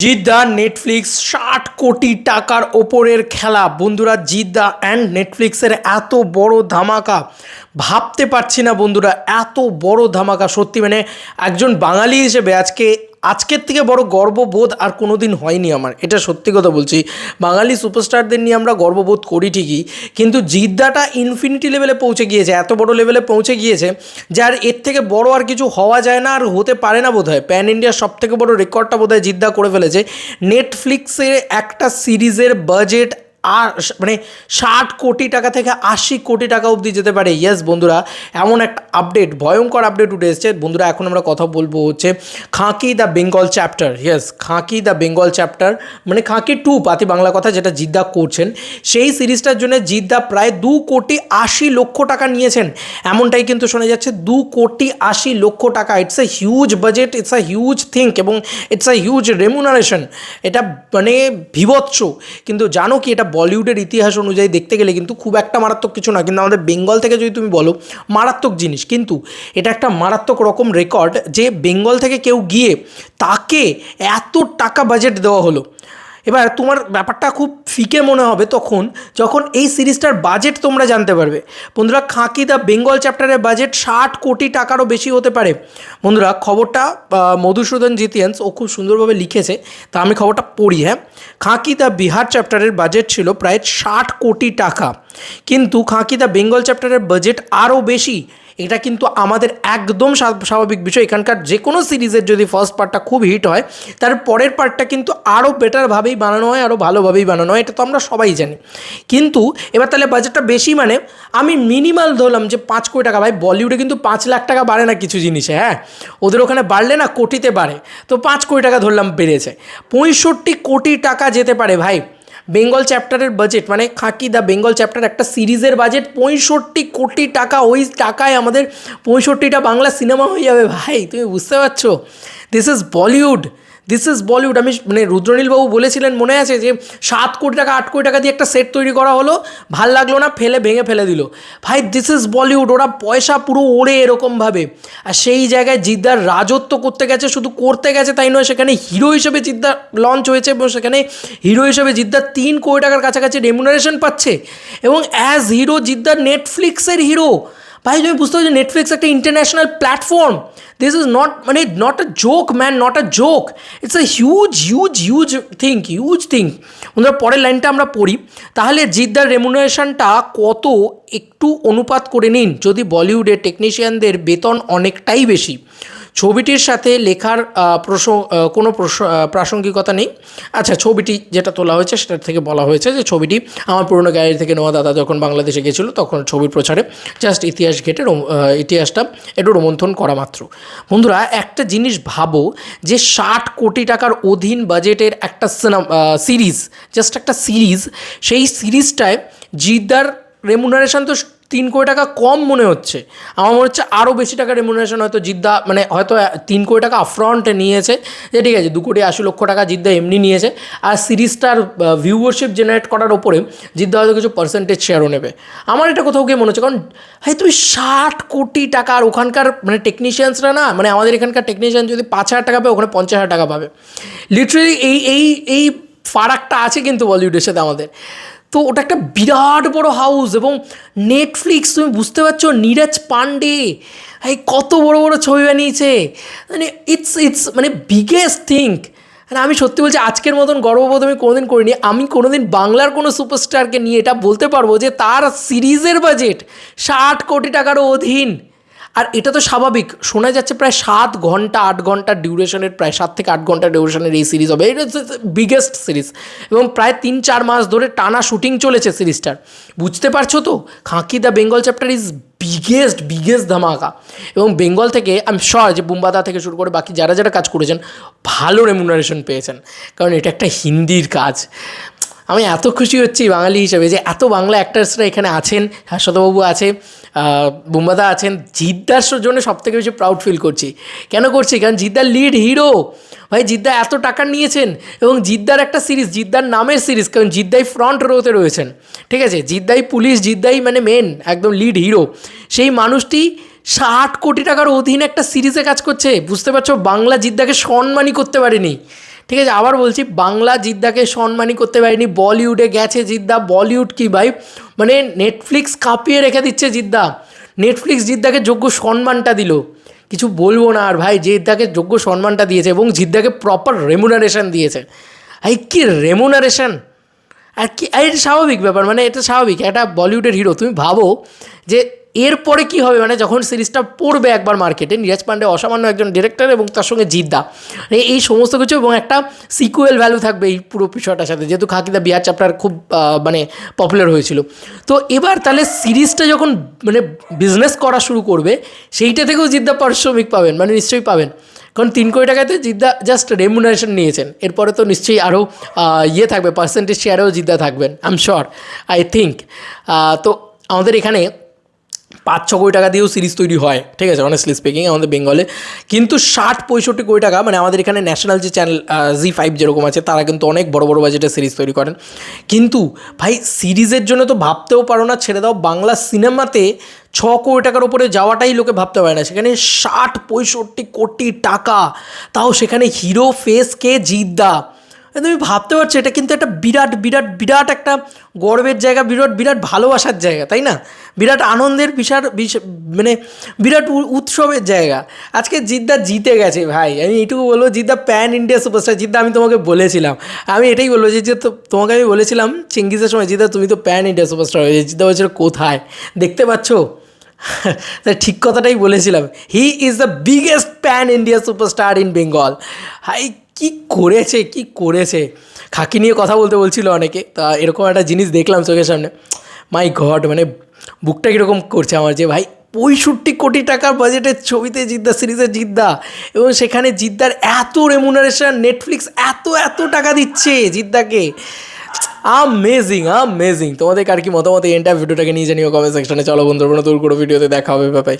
Jeddah Netflix 60 কোটি টাকার ওপরের খেলা। বন্ধুরা, জিদ্দা অ্যান্ড নেটফ্লিক্সের এত বড় ধামাকা ভাবতে পারছি না বন্ধুরা, এত বড় ধামাকা সত্যি মানে একজন বাঙালি হিসেবে আজকের থেকে বড় গর্ববোধ আর কোনো দিন হয়নি আমার। এটা সত্যি কথা বলছি, বাঙালি সুপারস্টারদের নিয়ে আমরা গর্ববোধ করি ঠিকই, কিন্তু জিদ্দাটা ইনফিনিটি লেভেলে পৌঁছে গিয়েছে, এত বড় লেভেলে পৌঁছে গিয়েছে যার এর থেকে বড় আর কিছু হওয়া যায় না আর হতে পারে না বোধহয়। প্যান ইন্ডিয়ার সবথেকে বড় রেকর্ডটা বোধহয় জিদ্দা করে ফেলেছে। নেটফ্লিক্সের একটা সিরিজের বাজেট আর মানে 60 কোটি টাকা থেকে 80 কোটি টাকা অবধি যেতে পারে। ইয়েস বন্ধুরা, এমন একটা আপডেট, ভয়ঙ্কর আপডেট উঠে এসছে বন্ধুরা। এখন আমরা কথা বলবো হচ্ছে Khakee the Bengal chapter. Yes, Khakee the Bengal chapter মানে খাঁকি 2 পাতি বাংলা কথা, যেটা জিদ্দা করছেন। সেই সিরিজটার জন্য জিদ্দা প্রায় 2,80,00,000 টাকা নিয়েছেন, এমনটাই কিন্তু শোনা যাচ্ছে। 2,80,00,000 টাকা। It's a huge budget, it's a huge think এবং ইটস আ হিউজ রেমুনারেশন। এটা মানে বিভৎস। কিন্তু জানো কি, এটা বলিউডের ইতিহাস অনুযায়ী দেখতে গেলে কিন্তু খুব একটা মারাত্মক কিছু না, কিন্তু আমাদের বেঙ্গল থেকে যদি তুমি বলো মারাত্মক জিনিস, কিন্তু এটা একটা মারাত্মক রকম রেকর্ড যে বেঙ্গল থেকে কেউ গিয়ে তাকে এত টাকা বাজেট দেওয়া হলো। এবার তোমার ব্যাপারটা খুব ফিকে মনে হবে তখন যখন এই সিরিজটার বাজেট তোমরা জানতে পারবে। বন্ধুরা, খাঁকি দ্য বেঙ্গল চ্যাপ্টারের বাজেট 60 কোটি টাকারও বেশি হতে পারে। বন্ধুরা, খবরটা মধুসূদন জিতিয়ান্স ও খুব সুন্দরভাবে লিখেছে, তা আমি খবরটা পড়ি। হ্যাঁ, খাঁকি দ্য বিহার চ্যাপ্টারের বাজেট ছিল প্রায় 60 কোটি টাকা, কিন্তু খাঁকি দ্য বেঙ্গল চ্যাপ্টারের বাজেট আরও বেশি। এটা কিন্তু আমাদের একদম স্বাভাবিক বিষয়। এখানকার যে কোনো সিরিজের যদি ফার্স্ট পার্টটা খুব হিট হয়, তার পরের পার্টটা কিন্তু আরও বেটারভাবেই বানানো হয়, আরও ভালোভাবেই বানানো হয়, এটা তো আমরা সবাই জানি। কিন্তু এবার তাহলে বাজেটটা বেশি মানে আমি মিনিমাল ধরলাম যে 5 কোটি টাকা। ভাই, বলিউডে কিন্তু 5 লাখ টাকা বাড়ে না কিছু জিনিসে। হ্যাঁ, ওদের ওখানে বাড়লে না কোটিতে বাড়ে, তো 5 কোটি টাকা ধরলাম বেড়েছে। 65 কোটি টাকা যেতে পারে ভাই বেঙ্গল চ্যাপ্টারের বাজেট। মানে খাঁকি দ্য বেঙ্গল চ্যাপ্টার একটা সিরিজের বাজেট 65 কোটি টাকা। ওই টাকায় আমাদের 65টা বাংলা সিনেমা হয়ে যাবে ভাই, তুমি বুঝতে পারছো? This is Bollywood, this is Bollywood. আমি মানে রুদ্রনীলবাবু বলেছিলেন মনে আছে যে 7 কোটি টাকা 8 কোটি টাকা দিয়ে একটা সেট তৈরি করা হলো, ভাল লাগলো না, ভেঙে ফেলে দিল। ভাই, দিস ইজ বলিউড। ওরা পয়সা পুরো ওড়ে এরকমভাবে। আর সেই জায়গায় জিদ্দার রাজত্ব করতে গেছে, শুধু করতে গেছে তাই নয়, সেখানে হিরো হিসেবে জিদ্দা লঞ্চ হয়েছে এবং সেখানে হিরো হিসেবে জিদ্দার 3 কোটি টাকার কাছাকাছি রেমুনারেশন পাচ্ছে এবং অ্যাজ হিরো জিদ্দার নেটফ্লিক্সের হিরো। ভাই, তুমি বুঝতে পারছো নেটফ্লিক্স একটা international platform. This is not a joke man, not a joke. It's a huge thing. বন্ধুরা, পরের লাইনটা আমরা পড়ি। তাহলে জিদ্দার রেমুনারেশনটা কত একটু অনুপাত করে নিন। যদি বলিউডের টেকনিশিয়ানদের বেতন অনেকটাই বেশি, ছবিটির সাথে লেখার কোনো প্রাসঙ্গিকতা নেই। আচ্ছা, ছবিটি যেটা তোলা হয়েছে সেটার থেকে বলা হয়েছে যে ছবিটি আমার পুরনো গ্যালারি থেকে নেওয়া। দাদা যখন বাংলাদেশে গেছিলো তখন ছবির প্রচারে জাস্ট ইতিহাসটা একটু রোমন্থন করা মাত্র। বন্ধুরা, একটা জিনিস ভাবো যে 60 কোটি টাকার অধীন বাজেটের একটা সিরিজ, জাস্ট একটা সিরিজ, সেই সিরিজটায় জিদ্দার রেমুনারেশন তো 3 কোটি টাকা কম মনে হচ্ছে। আমার মনে হচ্ছে আরও বেশি টাকা রেমুনারেশন হয়তো জিদ্দা, মানে হয়তো 3 কোটি টাকা আপফ্রন্টে নিয়েছে, যে ঠিক আছে 2,80,00,000 টাকা জিদ্দা এমনি নিয়েছে, আর সিরিজটার ভিউয়ারশিপ জেনারেট করার ওপরে জিদ্দা হয়তো কিছু পার্সেন্টেজ শেয়ারও নেবে। আমার এটা কোথাও গিয়ে মনে হচ্ছে, কারণ ভাই তুমি 60 কোটি টাকা, আর ওখানকার মানে টেকনিশিয়ানসরা না, মানে আমাদের এখানকার টেকনিশিয়ান যদি 5,000 টাকা পাবে, ওখানে 50,000 টাকা পাবে। লিটারেলি এই ফারাকটা আছে কিন্তু বলিউডের সাথে আমাদের। তো ওটা একটা বিরাট বড় হাউস এবং নেটফ্লিক্স, তুমি বুঝতে পারছো নীরজ পান্ডে এই কত বড় বড় ছবি বানিয়েছে, মানে ইটস মানে বিগেস্ট থিং। মানে আমি সত্যি বলছি, আজকের মতন গর্ববোধ আমি কোনোদিন করিনি। আমি কোনোদিন বাংলার কোনো সুপারস্টারকে নিয়ে এটা বলতে পারবো যে তার সিরিজের বাজেট 60 কোটি টাকারও অধীন। আর এটা তো স্বাভাবিক, শোনা যাচ্ছে প্রায় 7-8 ঘন্টা ডিউরেশনের, প্রায় 7 থেকে 8 ঘন্টা ডিউরেশনের এই সিরিজ হবে। এটা হচ্ছে বিগেস্ট সিরিজ এবং প্রায় 3-4 মাস ধরে টানা শুটিং চলেছে সিরিজটার। বুঝতে পারছো তো, Khakee the Bengal chapter is biggest ধামাকা। এবং বেঙ্গল থেকে আমি শিওর যে বুম্বাদা থেকে শুরু করে বাকি যারা কাজ করেছেন ভালো রেমুনারেশন পেয়েছেন, কারণ এটা একটা হিন্দির কাজ। আমি এত খুশি হচ্ছি বাঙালি হিসেবে যে এত বাংলা অ্যাক্টার্সরা এখানে আছেন। হাসদবাবু আছে, বুম্বাদা আছেন। জিদ্দার জন্য সবথেকে বেশি প্রাউড ফিল করছি। কেন করছি? কারণ জিদ্দার লিড হিরো। ভাই, জিদ্দা এত টাকা নিয়েছেন এবং জিদ্দার একটা সিরিজ, জিদ্দার নামের সিরিজ, কারণ জিদ্দাই ফ্রন্ট রোতে রয়েছেন, ঠিক আছে? জিদ্দাই পুলিশ, জিদ্দাই মানে মেন একদম লিড হিরো। সেই মানুষটি 60 কোটি টাকার অধীনে একটা সিরিজে কাজ করছে। বুঝতে পারছো, বাংলা জিদ্দাকে সম্মানই করতে পারেনি, ঠিক আছে, আবার বলছি, বাংলা জিদ্দাকে সম্মানই করতে পারেনি, বলিউডে গেছে জিদ্দা, বলিউড কি ভাই, মানে নেটফ্লিক্স কাঁপিয়ে রেখে দিচ্ছে জিদ্দা, নেটফ্লিক্স জিদ্দাকে যোগ্য সম্মানটা দিল, কিছু বলবো না আর ভাই, জিদ্দাকে যোগ্য সম্মানটা দিয়েছে এবং জিদ্দাকে প্রপার রেমুনারেশন দিয়েছে। এই কি রেমুনারেশন, আর কি, আর এটা স্বাভাবিক ব্যাপার, মানে এটা স্বাভাবিক, একটা বলিউডের হিরো, তুমি ভাবো যে এরপরে কি হবে, মানে যখন সিরিজটা পড়বে একবার মার্কেটে, নীরজ পান্ডে অসামান্য একজন ডিরেক্টর এবং তার সঙ্গে জিদ্দা, এই সমস্ত কিছু এবং একটা সিকুয়েল ভ্যালু থাকবে এই পুরো বিষয়টার সাথে, যেহেতু খাকিদা বিহার চ্যাপ্টার খুব মানে পপুলার হয়েছিল। তো এবার তাহলে সিরিজটা যখন মানে বিজনেস করা শুরু করবে, সেইটা থেকেও জিদ্দা পারিশ্রমিক পাবেন, মানে নিশ্চয়ই পাবেন, কারণ 3 কোটি টাকাতে জিদ্দা জাস্ট রেমুনারেশন নিয়েছেন, এরপরে তো নিশ্চয়ই আরও ইয়ে থাকবে, পার্সেন্টেজ শেয়ারেও জিদ্দা থাকবেন, I am sure, I think. তো আমাদের এখানে 5-6 কোটি টাকা দিয়েও সিরিজ তৈরি হয়, ঠিক আছে, অনেস্টলি স্পিকিং আমাদের বেঙ্গলে, কিন্তু 60-65 কোটি টাকা, মানে আমাদের এখানে ন্যাশনাল যে চ্যানেল ZEE5 যেরকম আছে, তারা কিন্তু অনেক বড় বড় বাজেটের সিরিজ তৈরি করেন, কিন্তু ভাই সিরিজের জন্য তো ভাবতেও পারো না, ছেড়ে দাও, বাংলা সিনেমাতে 6 কোটি টাকার উপরে যাওয়াটাই লোকে ভাবতে পারে না, সেখানে 60-65 কোটি টাকা, তাও সেখানে হিরো ফেস কে জিদ্দা, তুমি ভাবতে পারছো, এটা কিন্তু একটা বিরাট বিরাট বিরাট একটা গর্বের জায়গা, বিরাট বিরাট ভালোবাসার জায়গা, তাই না, বিরাট আনন্দের মানে বিরাট উৎসবের জায়গা। আজকে জিদ্দা জিতে গেছে ভাই, আমি এইটুকু বলবো, Jeddah pan India superstar, Jeddah আমি তোমাকে বলেছিলাম, আমি এটাই বলবো যে তোমাকে আমি বলেছিলাম চেঙ্গিজের সময়, জিদ্দা তুমি তো প্যান ইন্ডিয়া সুপারস্টার হয়েছে, জিদ্দা বলছিল কোথায়, দেখতে পাচ্ছ, তা ঠিক কথাটাই বলেছিলাম, he is the biggest pan India superstar in Bengal. হাই কী করেছে, কী করেছে, খাকি নিয়ে কথা বলতে বলছিল অনেকে, তা এরকম একটা জিনিস দেখলাম চোখের সামনে, মাই গড, মানে বুকটা কীরকম করছে আমার, যে ভাই 65 কোটি টাকার বাজেটের ছবিতে জিদ্দা, সিরিজে জিদ্দা, এবং সেখানে জিদ্দার এত রেমুনারেশন, নেটফ্লিক্স এত এত টাকা দিচ্ছে জিদ্দাকে, আমেজিং আমেজিং। তোমাদের আর কি মতামত এই এন্টার ভিডিওটাকে নিয়ে জানিও কমেন্ট সেকশনে। চলো বন্ধুরা, নতুন কোনো ভিডিওতে দেখা হবে, বাই।